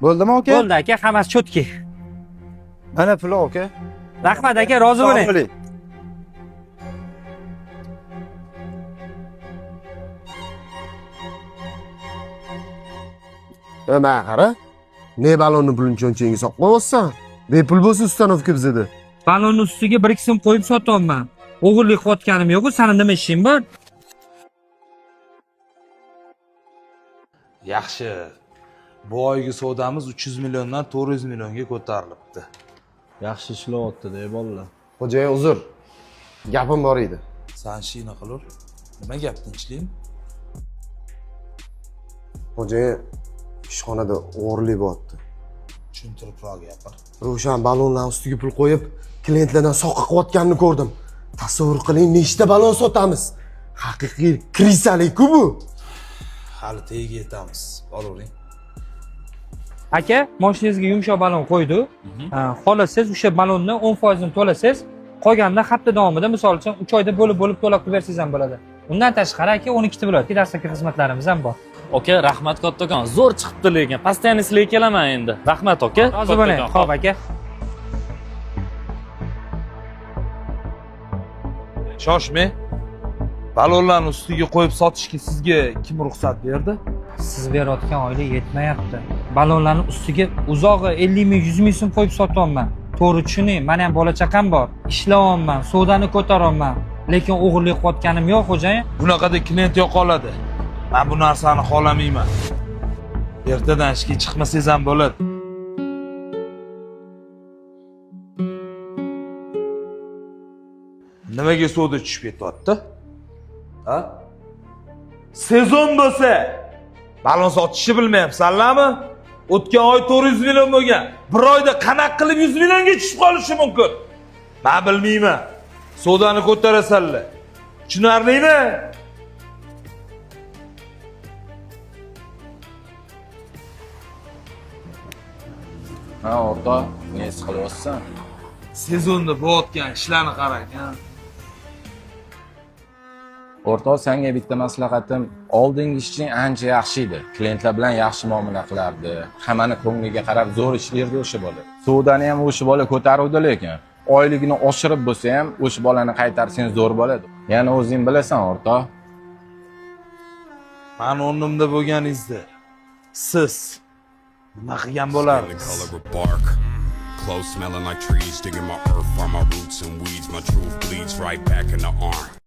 Bo'ldimi aka? Bo'ldi aka, hammasi chotki. Mana puli aka. Rahmat aka, rozi bo'ling. Mana qara. Ne balonni pulini cho'nchangga solib qo'yapsan? Bepul bo'lsa ustanovka bizada. Balonni ustiga 1-2 so'm qo'yib sotyapman. O'g'irlik qilayotganim yo'q, seni nima ishing bor? Yaxshi. Bu oygi savdamiz 300 milliondan 400 millionga ko'tarilibdi. Yaxshi ishlayapti-da, bolalar. Xo'jayin uzr. Gapim bor edi. Sen shina qilur. Nima gap tinchlikmi? Xo'jayin ishxonada o'g'irlik bo'lyapti. Tushuntiribroq gapir. Ro'shan balonlar ustiga pul qo'yib, klientlardan soqqa qilayotganini ko'rdim. Tasavvur qiling, nechta balon sotamiz? Haqiqiy krisalik-ku bu. Hali tega yetamiz. Boravering. Aka, mashinangizga yumshoq balon qo'ydi. Xohlasangiz o'sha balonni 10% ni to'lasangiz, qolganda hafta davomida misol uchun 3 oyda bo'lib to'lab bersangiz ham bo'ladi. Undan tashqari aka 12 ta bo'ladi. Dastlabki xizmatlarimiz ham bor. Aka, rahmat kattakon. Zo'r chiqibdi lekin. Постоянно sizlarga kelaman endi. Rahmat aka. Rozi bo'ling. Xo'p aka. Shoshmang. Balonlarni ustiga qo'yib sotishga sizga kim ruxsat berdi? Siz berayotgan oylik yetmayapti. Balonlarni ustiga uzog'i 50 ming, 100 ming so'm qo'yib sotyapman. To'g'ri tushuning, men ham bola chaqam bor. Ishlayapman, savdoni ko'taryapman. Lekin o'g'irlik qilayotganim yo'q, xo'jayin. Bunaqada klient yo'qoladi. Men bu narsani xohlamayman. Ertadan ishga chiqmasangiz ham bo'ladi. Nimaga savdo tushib ketyapti? Ha? Sezon bo'lsa, balon sotishni bilmayapsanlarmi? O'tgan oy 400 million bo'lgan. Bir oyda qanaqa qilib 100 millionga tushib qolishi mumkin? Men bilmayman. Savdoni ko'tarasanlar. Tushunarlimi? Ha, o'rta, nima his qilyapsan? Sezonda bo'layotgan ishlarni qarang. O'rta, senga bitta maslahatim, oldingi ishing ancha yaxshi edi. Klientlar bilan yaxshi muomala qilardi. Hammani ko'ngliga qarab zo'r ishlardi o'sha bola. Suvdani ham o'sha bola ko'taruvdi lekin oyligini oshirib bo'lsa ham o'sha bolani qaytarsang zo'r bo'ladi. Yana o'zing bilasan, o'rta. Men o'rnimda bo'lganingizda siz nima qilgan bo'lardingiz? Clothes smelling like trees, digging my earth, farm my roots and weeds. My truth bleeds right back in the arm.